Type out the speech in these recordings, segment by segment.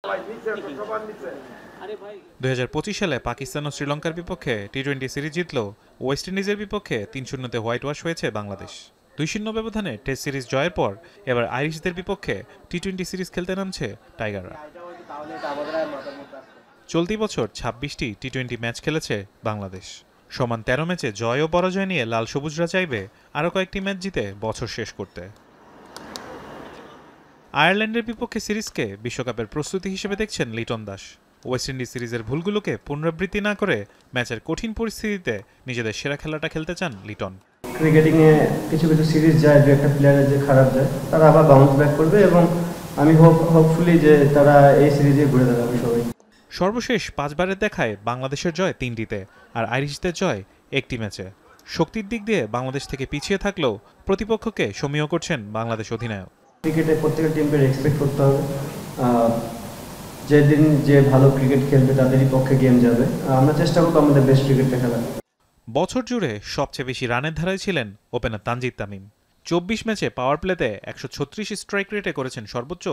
2025 সালে পাকিস্তান ও শ্রীলঙ্কার বিপক্ষে টি-20 সিরিজ জিতলেও ওয়েস্ট ইন্ডিজের বিপক্ষে 3-0 হোয়াইট ওয়াশ হয়েছে বাংলাদেশ। 2-0 ব্যবধানে টেস্ট সিরিজ জয়ের পর এবার আইরিশদের বিপক্ষে টি-20 সিরিজ খেলতে নামছে টাইগাররা। চলতি বছর 26টি টি-20 ম্যাচ খেলেছে বাংলাদেশ। সমান 13 ম্যাচে জয় ও পরাজয় নিয়ে লাল সবুজরা চাইবে আরও কয়েকটি ম্যাচ জিতে বছর শেষ করতে। আয়ারল্যান্ডের বিপক্ষে সিরিজকে বিশ্বকাপের প্রস্তুতি হিসেবে দেখছেন লিটন দাস। ওয়েস্ট ইন্ডিজ সিরিজের ভুলগুলোকে পুনরাবৃত্তি না করে ম্যাচের কঠিন পরিস্থিতিতে নিজেদের সেরা খেলাটা খেলতে চান লিটন। ক্রিকেটিংয়ে কিছু কিছু সিরিজ যায়, যে একটা প্লেয়ারের যে খারাপ যায় তারা আবার বাউন্স ব্যাক করবে এবং আমি হোপফুলি যে তারা এই সিরিজে ঘুরে দাঁড়াবে সবাই। সর্বশেষ 5 বারের দেখায় বাংলাদেশের জয় 3টিতে আর আইরিশদের জয় 1টি ম্যাচে। শক্তির দিক দিয়ে বাংলাদেশ থেকে পিছিয়ে থাকলেও প্রতিপক্ষকে সমীহ করছেন বাংলাদেশ অধিনায়ক। ক্রিকেটে প্রত্যেকটা টিমকে রেসপেক্ট করতে হবে, যেদিন যে ভালো ক্রিকেট খেলবে তাদেরই পক্ষে গেম যাবে। আমরা চেষ্টা করবো আমাদের বেস্ট ক্রিকেটটা খেলার। বছর জুড়ে সবচেয়ে বেশি রানের ধারায় ছিলেন ওপেনার তানজিদ তামিম। 24 ম্যাচে পাওয়ার প্লেতে 136 স্ট্রাইক রেটে করেছেন সর্বোচ্চ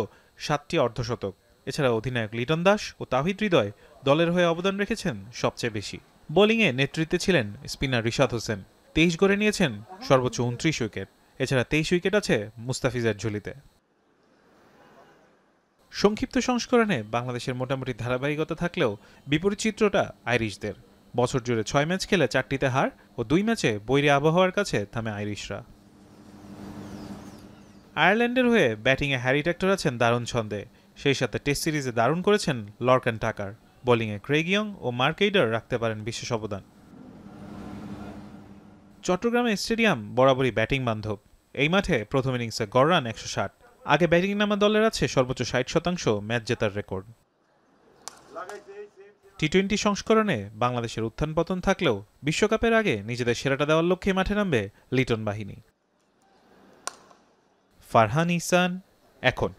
7টি অর্ধশতক। এছাড়া অধিনায়ক লিটন দাস ও তাওহিদ হৃদয় দলের হয়ে অবদান রেখেছেন সবচেয়ে বেশি। বোলিংয়ে নেতৃত্বে ছিলেন স্পিনার রিশাদ হোসেন। 23 গড়ে নিয়েছেন সর্বোচ্চ 29 উইকেট। এছাড়া 23 উইকেট আছে মুস্তাফিজের ঝুলিতে। সংক্ষিপ্ত সংস্করণে বাংলাদেশের মোটামুটি ধারাবাহিকতা থাকলেও বিপরীত চিত্রটা আইরিশদের। বছর জুড়ে 6 ম্যাচ খেলে 4টিতে হার ও 2 ম্যাচে বৈরী আবহাওয়ার কাছে থামে আইরিশরা। আয়ারল্যান্ডের হয়ে ব্যাটিংয়ে হ্যারি টেক্টর আছেন দারুণ ছন্দে। সেই সাথে টেস্ট সিরিজে দারুণ করেছেন লর্কান টাকার। বোলিংয়ে ক্রেগ ইয়ং ও মার্ক এইডার রাখতে পারেন বিশেষ অবদান। চট্টগ্রামে স্টেডিয়াম বরাবরই ব্যাটিং বান্ধব। এই মাঠে প্রথম ইনিংসে গড় রান 160। আগে ব্যাটিং নামা দলের আছে সর্বোচ্চ 60% ম্যাচ জেতার রেকর্ড। টি-20 সংস্করণে বাংলাদেশের উত্থান পতন থাকলেও বিশ্বকাপের আগে নিজেদের সেরাটা দেওয়ার লক্ষ্যে মাঠে নামবে লিটন বাহিনী। ফারহান ইহসান, এখন।